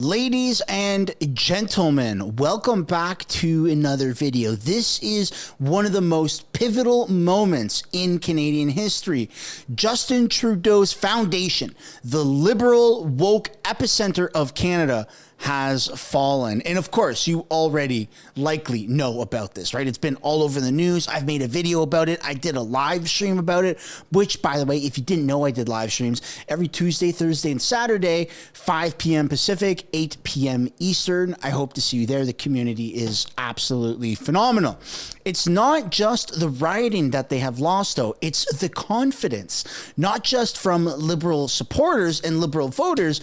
Ladies and gentlemen, welcome back to another video. This is one of the most pivotal moments in Canadian history. Justin Trudeau's foundation, the liberal woke epicenter of Canada, has fallen. And of course, you already likely know about this, right? It's been all over the news. I've made a video about it. I did a live stream about it, which, by the way, if you didn't know, I did live streams every Tuesday, Thursday, and Saturday, 5 p.m. Pacific, 8 p.m. Eastern. I hope to see you there. The community is absolutely phenomenal. It's not just the rioting that they have lost, though. It's the confidence, not just from liberal supporters and liberal voters,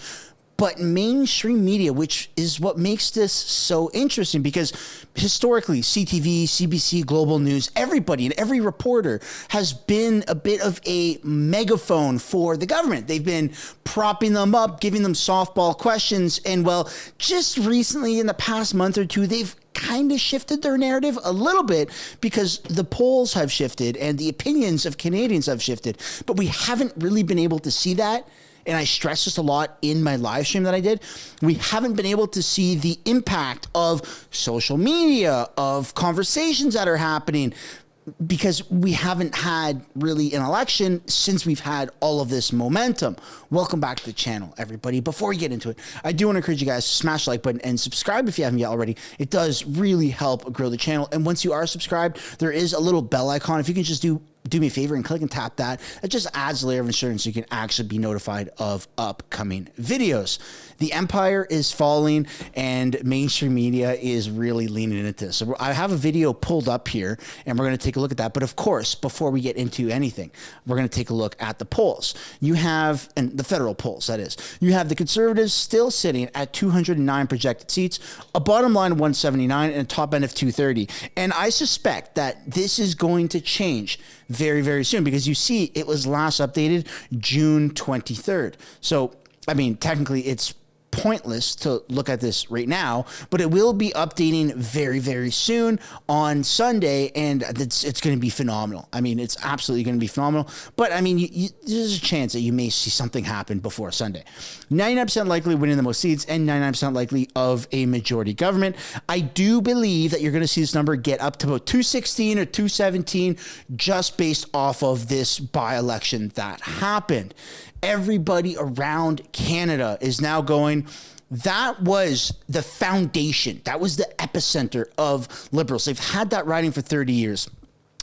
but mainstream media, which is what makes this so interesting, because historically, CTV, CBC, Global News, everybody and every reporter has been a bit of a megaphone for the government. They've been propping them up, giving them softball questions. And well, just recently in the past month or two, they've kind of shifted their narrative a little bit because the polls have shifted and the opinions of Canadians have shifted. But we haven't really been able to see that. And I stress this a lot in my live stream that I did. We haven't been able to see the impact of social media, of conversations that are happening, because we haven't had really an election since we've had all of this momentum. Welcome back to the channel, everybody. Before we get into it, I do want to encourage you guys to smash the like button and subscribe if you haven't yet already. It does really help grow the channel. And once you are subscribed, there is a little bell icon. If you can just do me a favor and click and tap that. It just adds a layer of assurance so you can actually be notified of upcoming videos. The empire is falling and mainstream media is really leaning into this. So I have a video pulled up here and we're going to take a look at that. But of course, before we get into anything, we're going to take a look at the polls. You have, and the federal polls, that is, you have the Conservatives still sitting at 209 projected seats, a bottom line of 179 and a top end of 230. And I suspect that this is going to change very, very soon, because you see it was last updated June 23rd. So, I mean, technically it's pointless to look at this right now, but it will be updating very, very soon on Sunday, and it's going to be phenomenal. I mean, it's absolutely going to be phenomenal, but I mean, there's a chance that you may see something happen before Sunday. 99% likely winning the most seats and 99% likely of a majority government. I do believe that you're going to see this number get up to about 216 or 217 just based off of this by-election that happened. Everybody around Canada is now going, that was the foundation. That was the epicenter of liberals. They've had that riding for 30 years.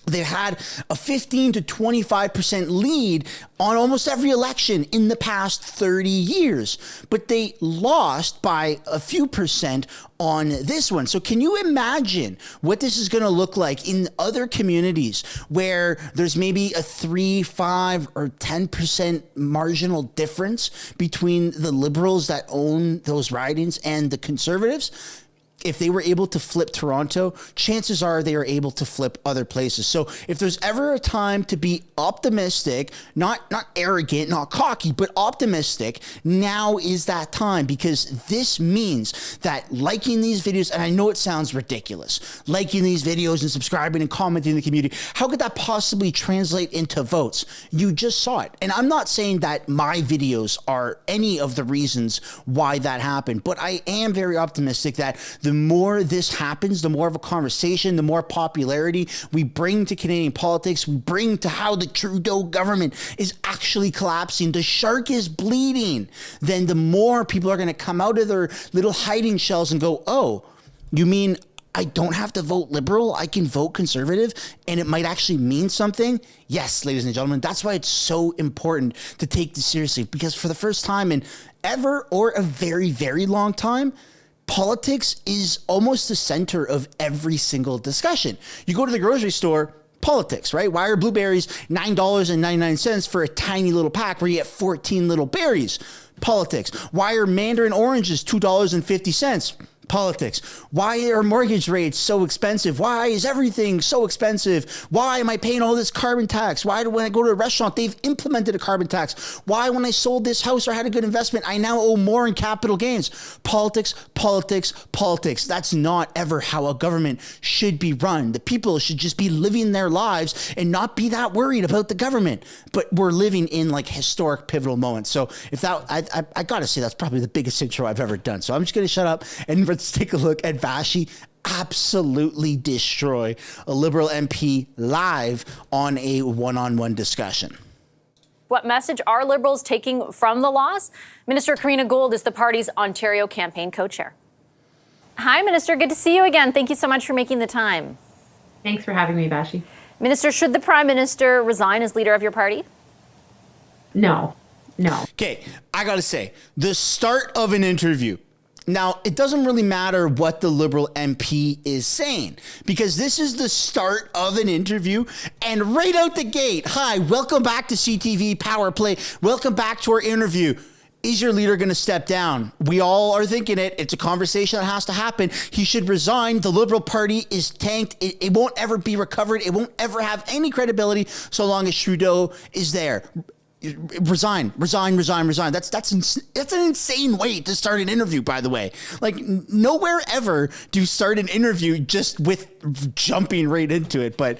They've had a 15 to 25% lead on almost every election in the past 30 years, but they lost by a few percent on this one. So can you imagine what this is going to look like in other communities where there's maybe a 3, 5, or 10% marginal difference between the liberals that own those ridings and the Conservatives? If they were able to flip Toronto, chances are they are able to flip other places. So if there's ever a time to be optimistic, not arrogant, not cocky, but optimistic, now is that time, because this means that liking these videos, and I know it sounds ridiculous, liking these videos and subscribing and commenting in the community, how could that possibly translate into votes? You just saw it. And I'm not saying that my videos are any of the reasons why that happened, but I am very optimistic that the more this happens, the more of a conversation, the more popularity we bring to Canadian politics, we bring to how the Trudeau government is actually collapsing, the shark is bleeding, then the more people are going to come out of their little hiding shells and go, oh, you mean I don't have to vote liberal? I can vote conservative and it might actually mean something? Yes, ladies and gentlemen, that's why it's so important to take this seriously, because for the first time in ever or a very, very long time, politics is almost the center of every single discussion. You go to the grocery store, politics, right? Why are blueberries $9.99 for a tiny little pack where you get 14 little berries? Politics. Why are mandarin oranges $2.50? Politics. Why are mortgage rates so expensive? Why is everything so expensive? Why am I paying all this carbon tax? Why when I go to a restaurant, they've implemented a carbon tax? Why when I sold this house or had a good investment, I now owe more in capital gains? Politics, politics, politics. That's not ever how a government should be run. The people should just be living their lives and not be that worried about the government. But we're living in like historic pivotal moments. So if that, I gotta say, that's probably the biggest intro I've ever done. So I'm just gonna shut up and let's take a look at Vashi absolutely destroy a Liberal MP live on a one-on-one discussion. What message are Liberals taking from the loss? Minister Karina Gould is the party's Ontario campaign co-chair. Hi, Minister. Good to see you again. Thank you so much for making the time. Thanks for having me, Vashi. Minister, should the Prime Minister resign as leader of your party? No. Okay, I gotta say, the start of an interview. Now, it doesn't really matter what the Liberal MP is saying, because this is the start of an interview, and right out the gate, hi, welcome back to CTV Power Play. Welcome back to our interview. Is your leader going to step down? We all are thinking it. It's a conversation that has to happen. He should resign. The Liberal Party is tanked. It won't ever be recovered. It won't ever have any credibility so long as Trudeau is there. Resign. That's an insane way to start an interview, by the way. Like, nowhere ever do you start an interview just with jumping right into it, but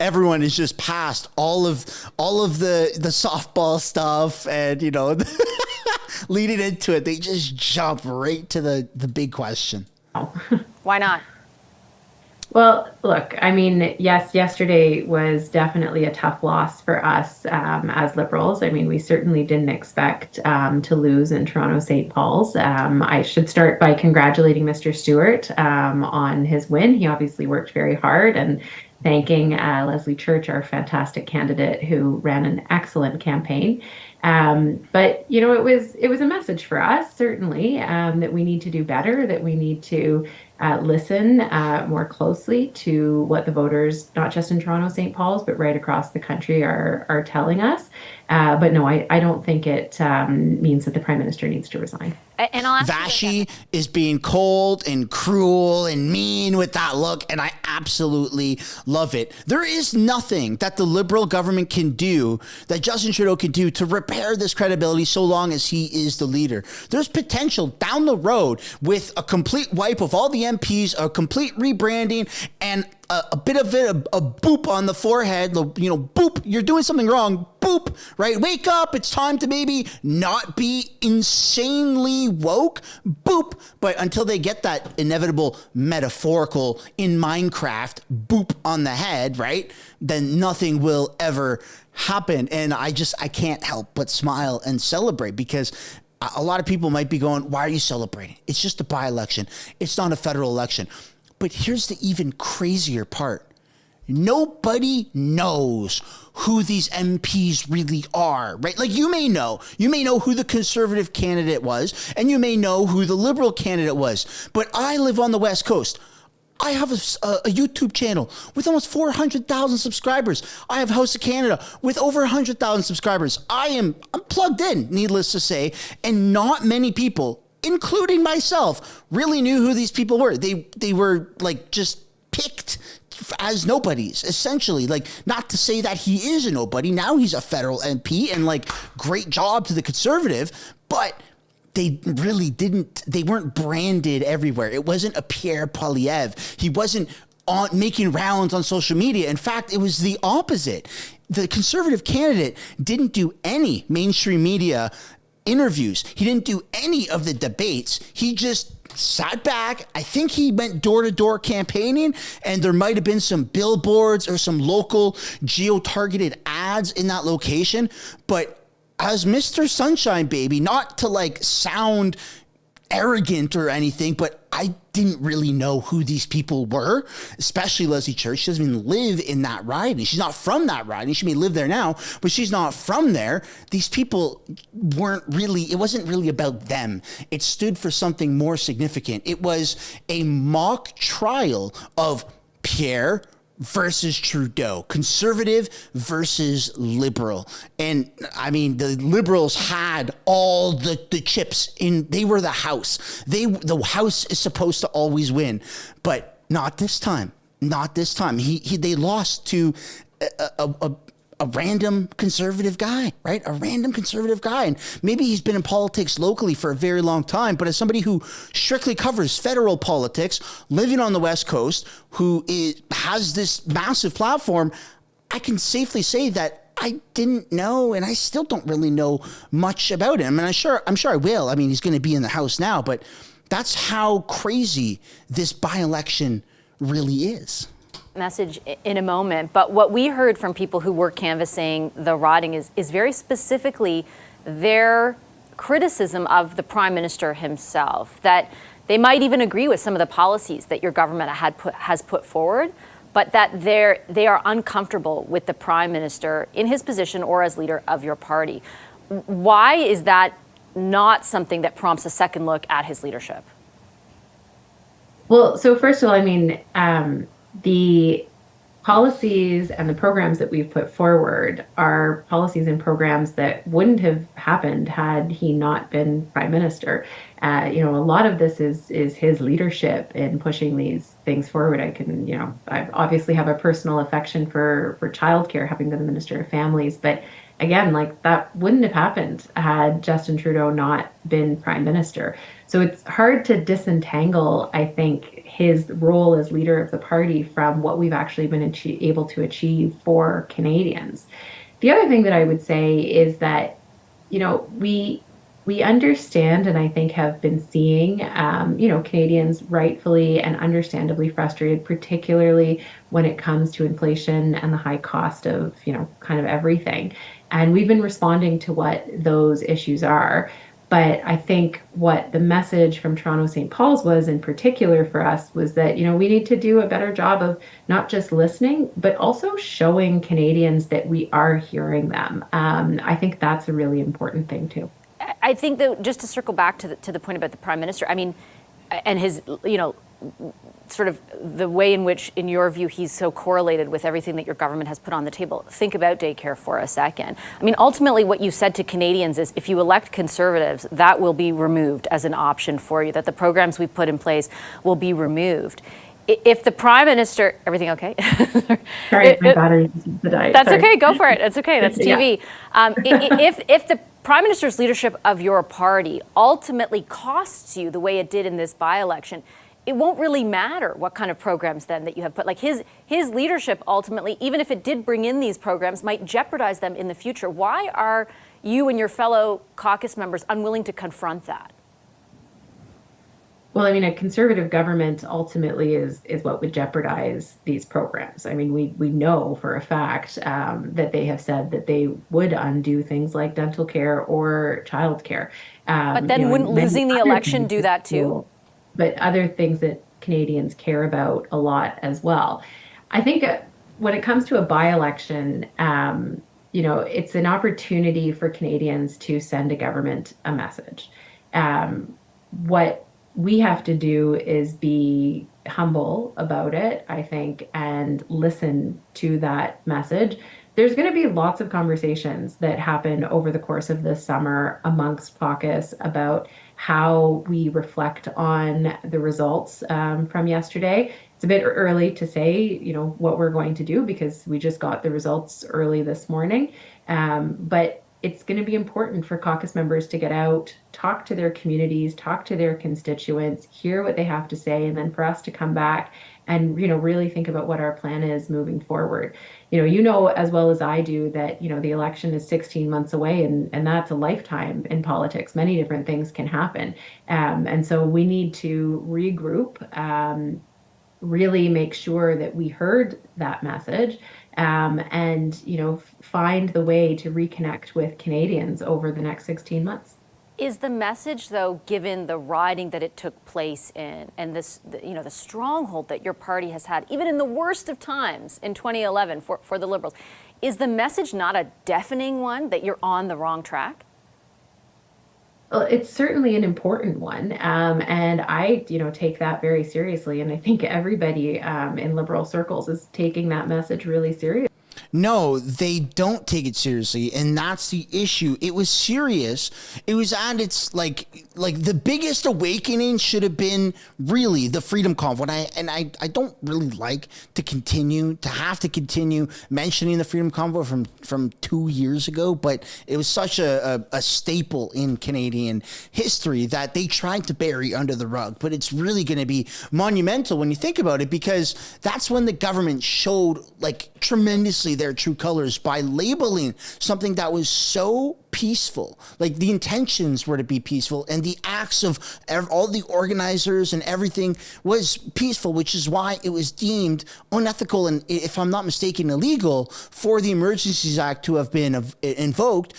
everyone is just past all of the softball stuff and, you know, leading into it. They just jump right to the big question. Why not? Well, look, I mean, yes, yesterday was definitely a tough loss for us as Liberals. I mean, we certainly didn't expect to lose in Toronto St. Paul's. I should start by congratulating Mr. Stewart on his win. He obviously worked very hard, and thanking Leslie Church, our fantastic candidate who ran an excellent campaign. But, you know, it was a message for us, certainly, that we need to do better, that we need to listen more closely to what the voters, not just in Toronto St. Paul's, but right across the country are telling us. But no, I don't think it means that the Prime Minister needs to resign. And I'll ask Vashi is being cold and cruel and mean with that look, and I absolutely love it. There is nothing that the Liberal government can do, that Justin Trudeau can do, to repair this credibility so long as he is the leader. There's potential down the road with a complete wipe of all the MPs, a complete rebranding, and a bit of it, a boop on the forehead, you know, boop, you're doing something wrong, boop, right? Wake up, it's time to maybe not be insanely woke, boop. But until they get that inevitable metaphorical in Minecraft boop on the head, right? Then nothing will ever happen. And I can't help but smile and celebrate, because a lot of people might be going, why are you celebrating? It's just a by-election. It's not a federal election. But here's the even crazier part. Nobody knows who these MPs really are, right? Like, you may know who the Conservative candidate was, and you may know who the Liberal candidate was. But I live on the West Coast. I have a YouTube channel with almost 400,000 subscribers. I have House of Canada with over 100,000 subscribers. I'm plugged in, needless to say, and not many people, including myself, really knew who these people were. They were like just picked as nobodies, essentially. Like, not to say that he is a nobody. Now he's a federal MP, and like, great job to the Conservative, but they really they weren't branded everywhere. It wasn't a Pierre Poilievre. He wasn't making rounds on social media. In fact, it was the opposite. The Conservative candidate didn't do any mainstream media interviews. He didn't do any of the debates. He just sat back. I think he went door-to-door campaigning, and there might have been some billboards or some local geo-targeted ads in that location. But as Mr. Sunshine Baby, not to like sound arrogant or anything, but I didn't really know who these people were, especially Leslie Church. She doesn't even live in that riding. She's not from that riding. She may live there now, but she's not from there. These people it wasn't really about them. It stood for something more significant. It was a mock trial of Pierre versus Trudeau, conservative versus liberal. And I mean, the liberals had all the chips in, they were the house. The house is supposed to always win, but not this time. Not this time. They lost to a random conservative guy, right? A random conservative guy. And maybe he's been in politics locally for a very long time, but as somebody who strictly covers federal politics, living on the West Coast, has this massive platform, I can safely say that I didn't know, and I still don't really know much about him. And I'm sure I will. I mean, he's going to be in the House now, but that's how crazy this by-election really is. Message in a moment, but what we heard from people who were canvassing the rioting is very specifically their criticism of the Prime Minister himself, that they might even agree with some of the policies that your government has put forward, but that they are uncomfortable with the Prime Minister in his position or as leader of your party. Why is that not something that prompts a second look at his leadership? Well, so first of all, I mean, the policies and the programs that we've put forward are policies and programs that wouldn't have happened had he not been Prime Minister. A lot of this is his leadership in pushing these things forward. I obviously have a personal affection for childcare, having been the Minister of Families, but again, like, that wouldn't have happened had Justin Trudeau not been Prime Minister. So it's hard to disentangle, I think, his role as leader of the party from what we've actually been able to achieve for Canadians. The other thing that I would say is that, we understand, and I think have been seeing, Canadians rightfully and understandably frustrated, particularly when it comes to inflation and the high cost of, kind of everything. And we've been responding to what those issues are. But I think what the message from Toronto St. Paul's was in particular for us was that, we need to do a better job of not just listening, but also showing Canadians that we are hearing them. I think that's a really important thing too. I think that, just to circle back to the point about the Prime Minister, I mean, and his, sort of the way in which, in your view, he's so correlated with everything that your government has put on the table. Think about daycare for a second. I mean, ultimately, what you said to Canadians is, if you elect Conservatives, that will be removed as an option for you, that the programs we've put in place will be removed. If the Prime Minister, everything okay? Sorry, my battery died. That's okay, go for it. That's okay, that's TV. If the Prime Minister's leadership of your party ultimately costs you the way it did in this by-election, it won't really matter what kind of programs then that you have put. Like, his leadership ultimately, even if it did bring in these programs, might jeopardize them in the future. Why are you and your fellow caucus members unwilling to confront that? Well, I mean, a Conservative government ultimately is what would jeopardize these programs. I mean, we know for a fact that they have said that they would undo things like dental care or childcare. But then wouldn't losing the election do that too? But other things that Canadians care about a lot as well. I think when it comes to a by-election, it's an opportunity for Canadians to send a government a message. What we have to do is be humble about it, I think, and listen to that message. There's going to be lots of conversations that happen over the course of this summer amongst caucus about how we reflect on the results from yesterday. It's a bit early to say, what we're going to do, because we just got the results early this morning. But it's going to be important for caucus members to get out, talk to their communities, talk to their constituents, hear what they have to say, and then for us to come back and, really think about what our plan is moving forward. As well as I do that, the election is 16 months away, and that's a lifetime in politics. Many different things can happen. And so we need to regroup, really make sure that we heard that message, and find the way to reconnect with Canadians over the next 16 months. Is the message, though, given the rioting that it took place in, and this, the stronghold that your party has had, even in the worst of times in 2011 for the Liberals, is the message not a deafening one that you're on the wrong track? Well, it's certainly an important one, and I, take that very seriously. And I think everybody in liberal circles is taking that message really seriously. No, they don't take it seriously, and that's the issue. It was serious. It was at its like the biggest awakening should have been really the Freedom Convoy. And I don't really like to have to continue mentioning the Freedom Convoy from 2 years ago, but it was such a staple in Canadian history that they tried to bury under the rug. But it's really going to be monumental when you think about it, because that's when the government showed like tremendously their true colors by labeling something that was so peaceful. Like the intentions were to be peaceful, and the acts of all the organizers and everything was peaceful, which is why it was deemed unethical and, if I'm not mistaken, illegal for the Emergencies Act to have been invoked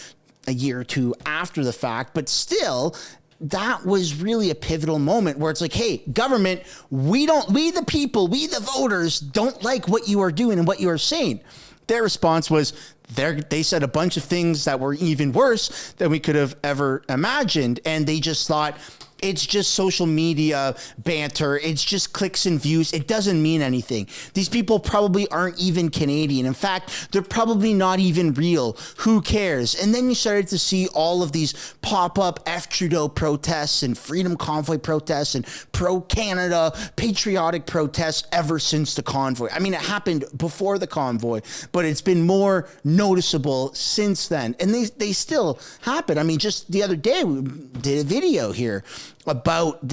a year or two after the fact. But still, that was really a pivotal moment where it's like, hey, government, we the people, we the voters don't like what you are doing and what you are saying. Their response was they said a bunch of things that were even worse than we could have ever imagined. And they just thought, it's just social media banter. It's just clicks and views. It doesn't mean anything. These people probably aren't even Canadian. In fact, they're probably not even real. Who cares? And then you started to see all of these pop-up F Trudeau protests and Freedom Convoy protests and pro-Canada patriotic protests ever since the convoy. I mean, it happened before the convoy, but it's been more noticeable since then. And they still happen. I mean, just the other day, we did a video here about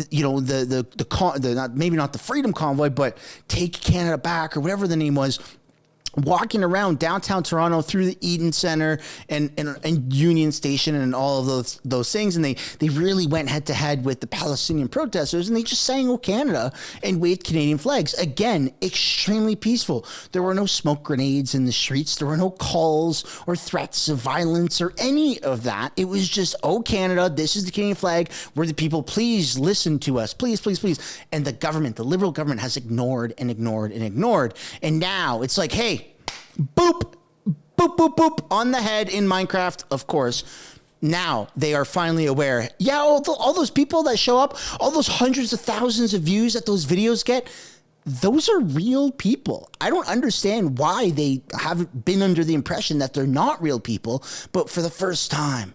maybe not the Freedom Convoy, but Take Canada Back or whatever the name was, walking around downtown Toronto through the Eden Centre and Union Station and all of those things. And they really went head to head with the Palestinian protesters, and they just sang "Oh Canada" and waved Canadian flags. Again, extremely peaceful. There were no smoke grenades in the streets. There were no calls or threats of violence or any of that. It was just, "Oh Canada, this is the Canadian flag. We're the people. Please listen to us. Please, please, please." And the government, the Liberal government, has ignored and ignored and ignored. And now it's like, hey, boop, boop, boop, boop on the head in Minecraft, of course. Now they are finally aware. Yeah, all those people that show up, all those hundreds of thousands of views that those videos get, those are real people. I don't understand why they haven't been under the impression that they're not real people. But for the first time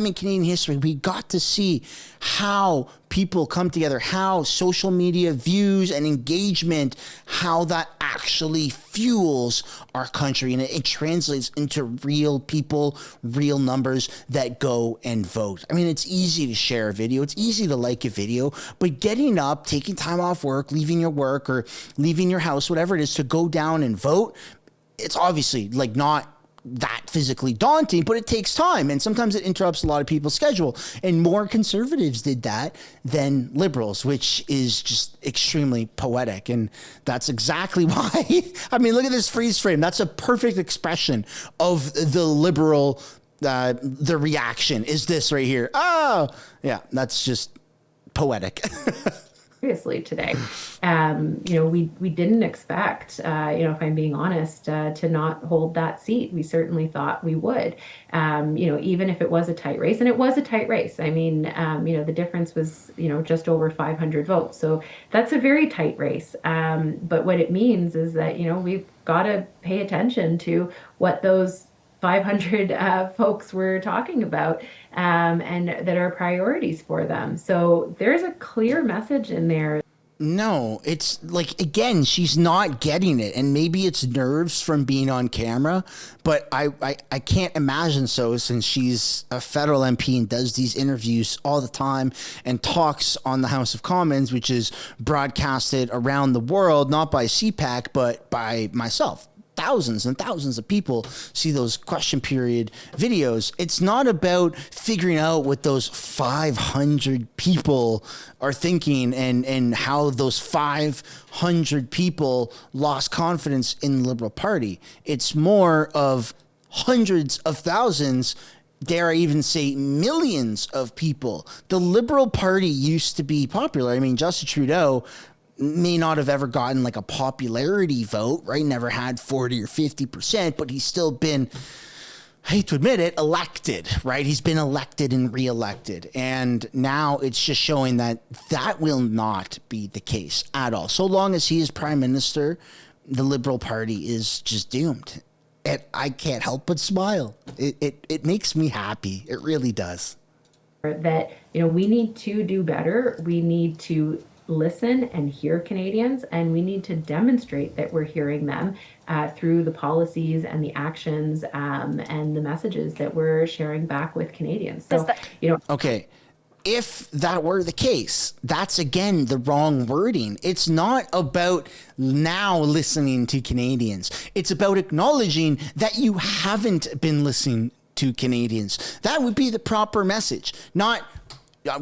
in Canadian history, we got to see how people come together, how social media views and engagement, how that actually fuels our country. And it translates into real people, real numbers that go and vote. I mean, it's easy to share a video. It's easy to like a video, but getting up, taking time off work, leaving your work or leaving your house, whatever it is, to go down and vote, it's obviously like not that physically daunting, but it takes time, and sometimes it interrupts a lot of people's schedule. And more conservatives did that than liberals, which is just extremely poetic. And that's exactly why. I mean, look at this freeze frame. That's a perfect expression of the liberal. The reaction is this right here. Oh, yeah, that's just poetic. Seriously today. We didn't expect, if I'm being honest, to not hold that seat. We certainly thought we would, even if it was a tight race, and it was a tight race. I mean, the difference was, just over 500 votes. So that's a very tight race. But what it means is that, we've got to pay attention to what those 500 folks were talking about, and that are priorities for them. So there's a clear message in there. No, it's like, again, she's not getting it. And maybe it's nerves from being on camera, but I can't imagine so, since she's a federal MP and does these interviews all the time and talks on the House of Commons, which is broadcasted around the world, not by CPAC, but by myself. Thousands and thousands of people see those question period videos. It's not about figuring out what those 500 people are thinking and how those 500 people lost confidence in the Liberal Party. It's more of hundreds of thousands, dare I even say millions of people. The Liberal Party used to be popular. I mean, Justin Trudeau may not have ever gotten like a popularity vote, right? Never had 40 or 50%, but he's still been I hate to admit it, elected, right? He's been elected and reelected. And now it's just showing that that will not be the case at all. So long as he is prime minister, the Liberal Party is just doomed. And I can't help but smile. It makes me happy. It really does. That, we need to do better. We need to listen and hear Canadians, and we need to demonstrate that we're hearing them through the policies and the actions and the messages that we're sharing back with Canadians. So, Okay. If that were the case, that's again the wrong wording. It's not about now listening to Canadians. It's about acknowledging that you haven't been listening to Canadians. That would be the proper message. Not,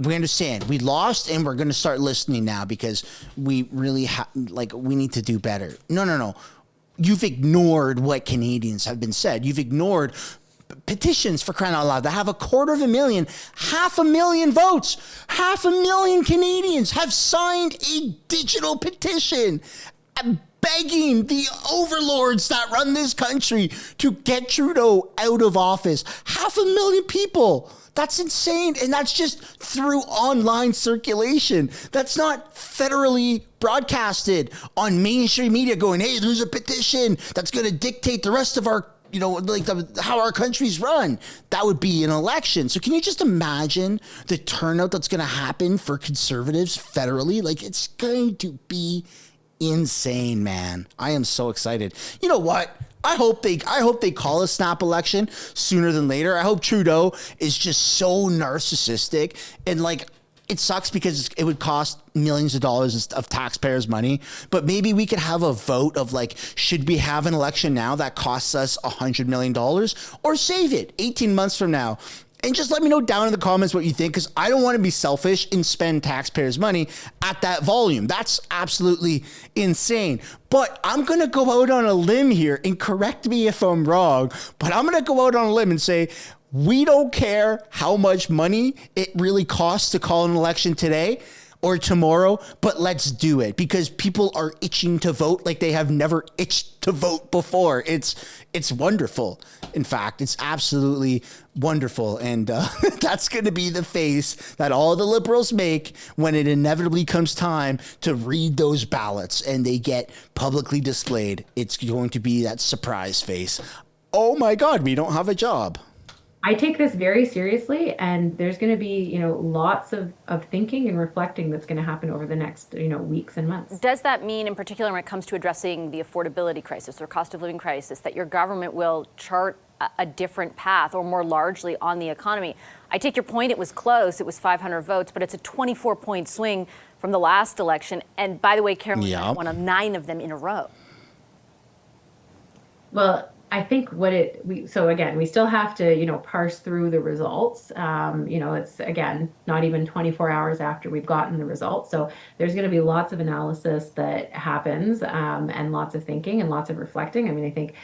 we understand we lost and we're going to start listening now because we really we need to do better. No. You've ignored what Canadians have been said. You've ignored petitions, for crying out loud, that have 250,000, 500,000 votes. 500,000 Canadians have signed a digital petition begging the overlords that run this country to get Trudeau out of office. 500,000 people. That's insane. And that's just through online circulation. That's not federally broadcasted on mainstream media going, hey, there's a petition that's going to dictate the rest of our how our country's run. That would be an election. So can you just imagine the turnout that's going to happen for Conservatives federally? It's going to be insane, man. I am so excited. You know what? I hope they call a snap election sooner than later. I hope Trudeau is just so narcissistic and it sucks because it would cost millions of dollars of taxpayers' money, but maybe we could have a vote of should we have an election now that costs us $100 million or save it 18 months from now? And just let me know down in the comments what you think, because I don't want to be selfish and spend taxpayers' money at that volume. That's absolutely insane. But I'm going to go out on a limb here, and correct me if I'm wrong, but I'm going to go out on a limb and say, we don't care how much money it really costs to call an election today or tomorrow, but let's do it because people are itching to vote like they have never itched to vote before. It's wonderful. In fact, it's absolutely wonderful. And that's going to be the face that all the Liberals make when it inevitably comes time to read those ballots and they get publicly displayed. It's going to be that surprise face. Oh my God, we don't have a job. I take this very seriously, and there's going to be, lots of thinking and reflecting that's going to happen over the next, weeks and months. Does that mean, in particular, when it comes to addressing the affordability crisis or cost of living crisis, that your government will chart a different path or more largely on the economy? I take your point. It was close. It was 500 votes, but it's a 24-point swing from the last election. And by the way, Carolyn had one of 9 of them in a row. Well, I think so again, we still have to, parse through the results. It's again, not even 24 hours after we've gotten the results. So there's going to be lots of analysis that happens and lots of thinking and lots of reflecting. I mean, I think,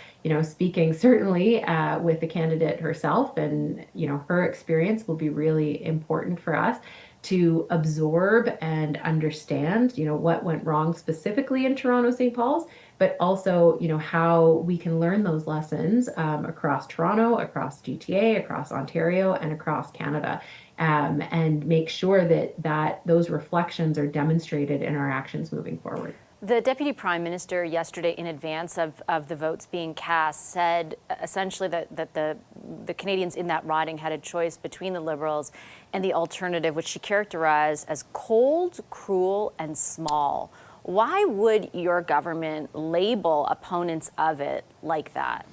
speaking certainly with the candidate herself and, her experience will be really important for us to absorb and understand, what went wrong specifically in Toronto, St. Paul's, but also, how we can learn those lessons across Toronto, across GTA, across Ontario, and across Canada, and make sure that those reflections are demonstrated in our actions moving forward. The Deputy Prime Minister yesterday, in advance of the votes being cast, said essentially that the Canadians in that riding had a choice between the Liberals and the alternative, which she characterized as cold, cruel, and small. Why would your government label opponents of it like that?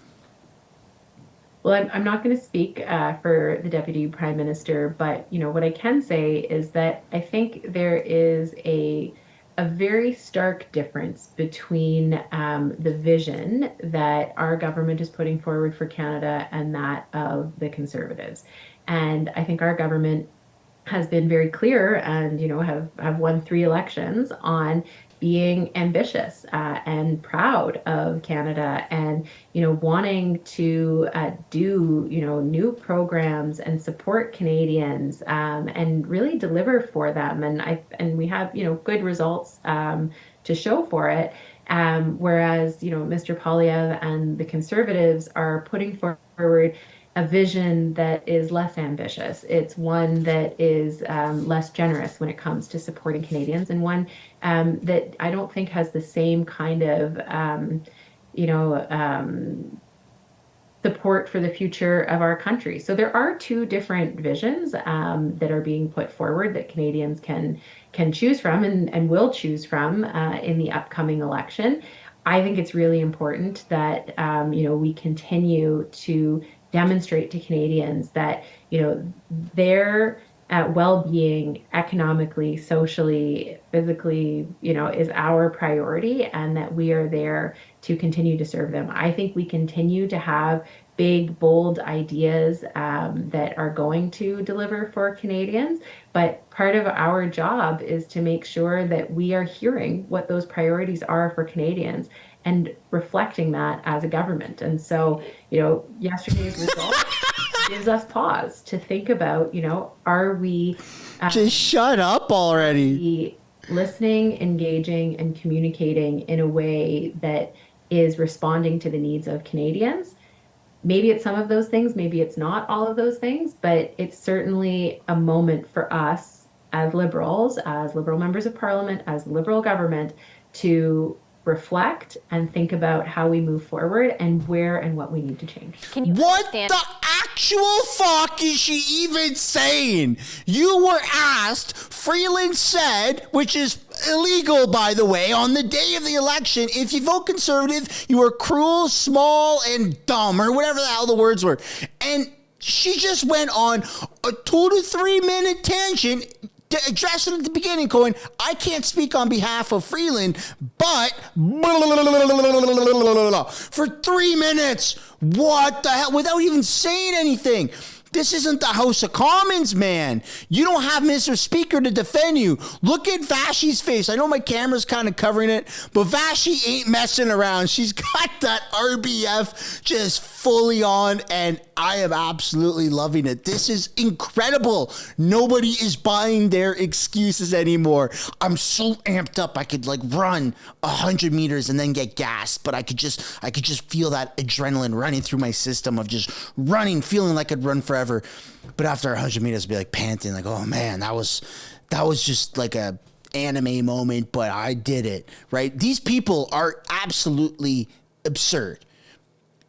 Well, I'm not going to speak for the Deputy Prime Minister, but what I can say is that I think there is a very stark difference between the vision that our government is putting forward for Canada and that of the Conservatives. And I think our government has been very clear and, have won 3 elections on being ambitious and proud of Canada and, wanting to do, new programs and support Canadians and really deliver for them. And we have, good results to show for it. Whereas, Mr. Poilievre and the Conservatives are putting forward a vision that is less ambitious. It's one that is less generous when it comes to supporting Canadians, and one that I don't think has the same kind of, you know, support for the future of our country. So there are two different visions that are being put forward that Canadians can choose from and will choose from in the upcoming election. I think it's really important that you know, we continue to demonstrate to Canadians that, you know, their well-being economically, socially, physically, you know, is our priority, and that we are there to continue to serve them. I think we continue to have big, bold ideas that are going to deliver for Canadians. But part of our job is to make sure that we are hearing what those priorities are for Canadians and reflecting that as a government. And so, you know, yesterday's result gives us pause to think about, you know, are we just shut up already? Listening, engaging, and communicating in a way that is responding to the needs of Canadians? Maybe it's some of those things, maybe it's not all of those things, but it's certainly a moment for us as Liberals, as Liberal members of Parliament, as Liberal government, to reflect and think about how we move forward and where and what we need to change. Can you What understand? the actual fuck is she even saying? You were asked, Freeland said, which is illegal, by the way, on the day of the election, if you vote Conservative, you are cruel, small, and dumb, or whatever the hell the words were. And she just went on a 2 to 3 minute tangent to address it at the beginning, going, I can't speak on behalf of Freeland, but for 3 minutes, what the hell, without even saying anything. This isn't the House of Commons, man. You don't have Mr. Speaker to defend you. Look at Vashti's face. I know my camera's kind of covering it, but Vashti ain't messing around. She's got that RBF just fully on, and I am absolutely loving it. This is incredible. Nobody is buying their excuses anymore. I'm so amped up. I could like run 100 meters and then get gassed, but I could just feel that adrenaline running through my system of just running, feeling like I'd run forever. But after 100 meters, I'd be like panting, like, oh man, that was just like a anime moment, but I did it, right? These people are absolutely absurd.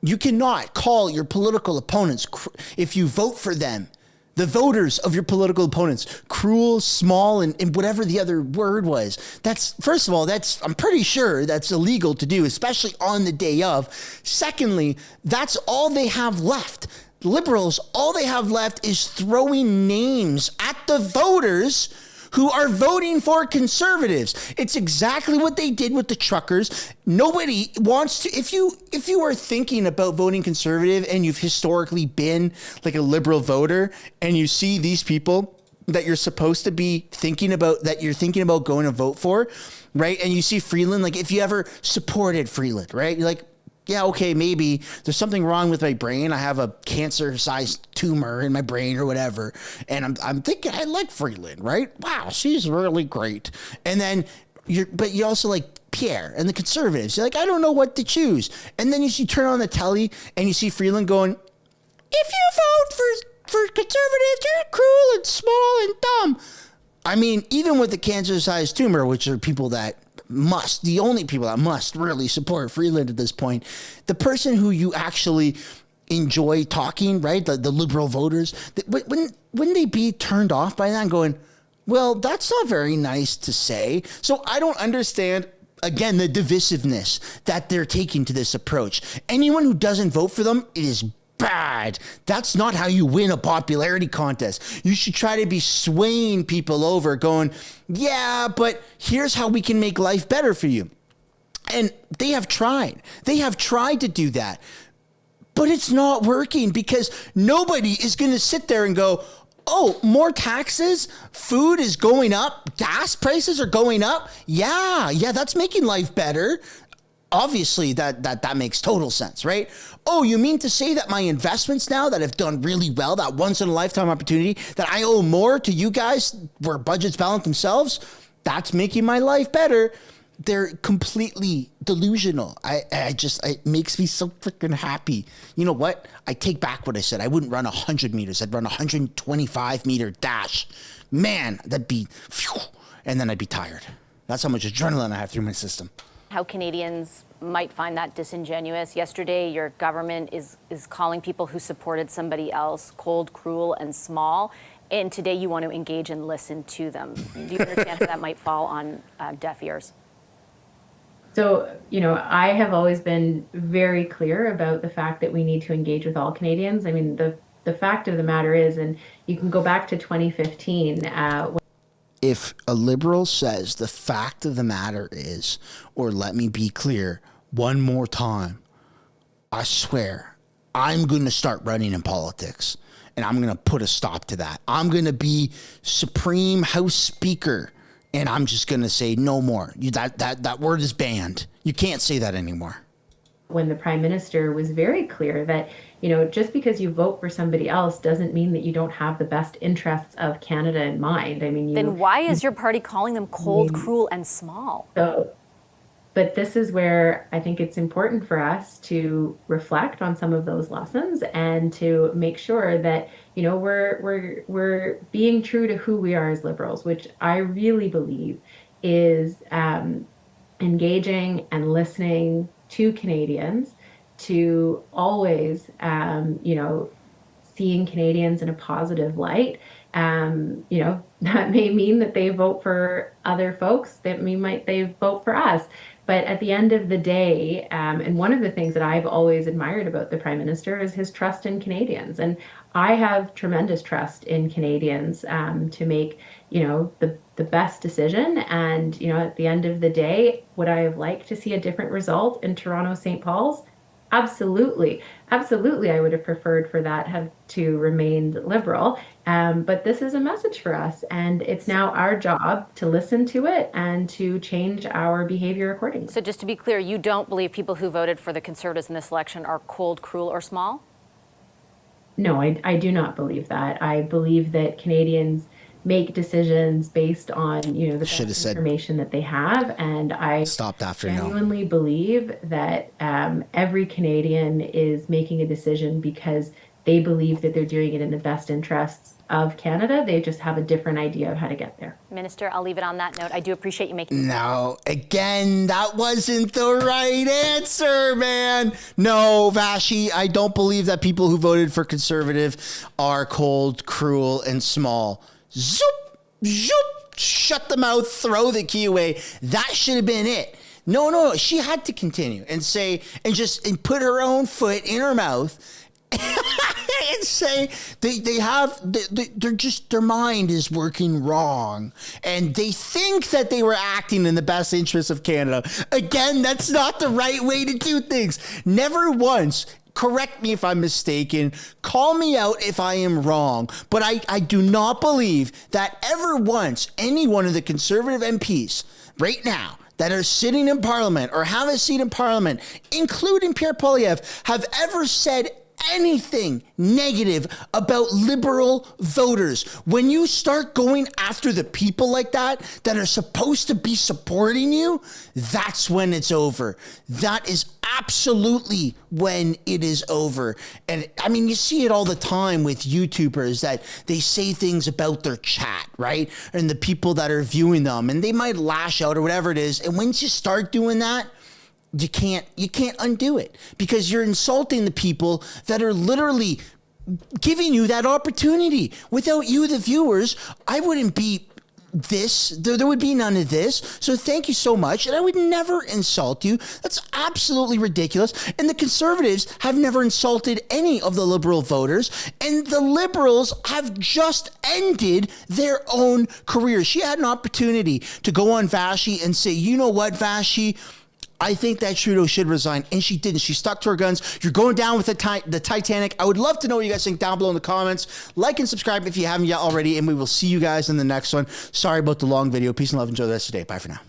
You cannot call your political opponents, if you vote for them, the voters of your political opponents, cruel, small, and whatever the other word was. That's, first of all, I'm pretty sure that's illegal to do, especially on the day of. Secondly, that's all they have left. Liberals, all they have left is throwing names at the voters who are voting for Conservatives. It's exactly what they did with the truckers. Nobody wants to, if you are thinking about voting Conservative and you've historically been like a Liberal voter and you see these people that you're supposed to be thinking about, that you're thinking about going to vote for, right? And you see Freeland, like if you ever supported Freeland, right? You're like, yeah, okay, maybe there's something wrong with my brain. I have a cancer-sized tumor in my brain or whatever. And I'm thinking I like Freeland, right? Wow, she's really great. And then but you also like Pierre and the Conservatives. You're like, I don't know what to choose. And then you turn on the telly and you see Freeland going, if you vote for Conservatives, you're cruel and small and dumb. I mean, even with the cancer-sized tumor, which are people that the only people that must really support Freeland at this point, the person who you actually enjoy talking, right? The Liberal voters, wouldn't they be turned off by that and going, well, that's not very nice to say. So I don't understand, again, the divisiveness that they're taking to this approach. Anyone who doesn't vote for them, it is bad. That's not how you win a popularity contest. You should try to be swaying people over, going, yeah, but here's how we can make life better for you. And they have tried. They have tried to do that. But it's not working because nobody is going to sit there and go, oh, more taxes, food is going up, gas prices are going up. Yeah, that's making life better. Obviously, that makes total sense, right? Oh, you mean to say that my investments now that have done really well, that once-in-a-lifetime opportunity, that I owe more to you guys where budgets balance themselves? That's making my life better. they're completely delusional. It makes me so freaking happy. You know what? I take back what I said. I wouldn't run 100 meters. I'd run a 125 meter dash. Man, that'd be, phew, and then I'd be tired. That's how much adrenaline I have through my system. How Canadians might find that disingenuous. Yesterday, your government is calling people who supported somebody else cold, cruel, and small. And today you want to engage and listen to them. Do you understand how that might fall on deaf ears? So, I have always been very clear about the fact that we need to engage with all Canadians. I mean, the fact of the matter is, and you can go back to 2015. If a Liberal says the fact of the matter is, or let me be clear one more time, I swear I'm going to start running in politics and I'm going to put a stop to that. I'm going to be Supreme House Speaker and I'm just going to say no more. That word is banned. You can't say that anymore. When the Prime Minister was very clear that, just because you vote for somebody else doesn't mean that you don't have the best interests of Canada in mind. I mean, then why is your party calling them cold, cruel, and small? But this is where I think it's important for us to reflect on some of those lessons and to make sure that, we're being true to who we are as Liberals, which I really believe is engaging and listening to Canadians, to always, seeing Canadians in a positive light. That may mean that they vote for other folks. That might they vote for us. But at the end of the day, and one of the things that I've always admired about the Prime Minister is his trust in Canadians. And I have tremendous trust in Canadians to make, the best decision. And, at the end of the day, would I have liked to see a different result in Toronto, St. Paul's? Absolutely. Absolutely. I would have preferred for that to remain Liberal. But this is a message for us. And it's now our job to listen to it and to change our behavior accordingly. So just to be clear, you don't believe people who voted for the Conservatives in this election are cold, cruel, or small? No, I do not believe that. I believe that Canadians make decisions based on, the best information that they have. And I genuinely believe that every Canadian is making a decision because they believe that they're doing it in the best interests of Canada. They just have a different idea of how to get there. Minister, I'll leave it on that note. I do appreciate you making. No, again, that wasn't the right answer, man. No, Vashi, I don't believe that people who voted for Conservative are cold, cruel, and small. Zoop, zoop, shut the mouth, throw the key away. That should have been it. No, she had to continue and say, and put her own foot in her mouth and say they're just, their mind is working wrong and they think that they were acting in the best interest of Canada. Again, that's not the right way to do things. Never once. Correct me if I'm mistaken. Call me out if I am wrong. But I do not believe that ever once any one of the Conservative MPs right now that are sitting in Parliament or have a seat in Parliament, including Pierre Poilievre, have ever said anything negative about Liberal voters. When you start going after the people like that are supposed to be supporting you, that's when it's over. That is absolutely when it is over. And I mean, you see it all the time with YouTubers that they say things about their chat, right? And the people that are viewing them, and they might lash out or whatever it is. And once you start doing that, you can't undo it because you're insulting the people that are literally giving you that opportunity. Without you, the viewers, I wouldn't be this. There would be none of this. So thank you so much. And I would never insult you. That's absolutely ridiculous. And the Conservatives have never insulted any of the Liberal voters. And the Liberals have just ended their own career. She had an opportunity to go on Vashi and say, you know what, Vashi? I think that Trudeau should resign, and she didn't. She stuck to her guns. You're going down with the Titanic. I would love to know what you guys think down below in the comments. Like and subscribe if you haven't yet already, and we will see you guys in the next one. Sorry about the long video. Peace and love. Enjoy the rest of the day. Bye for now.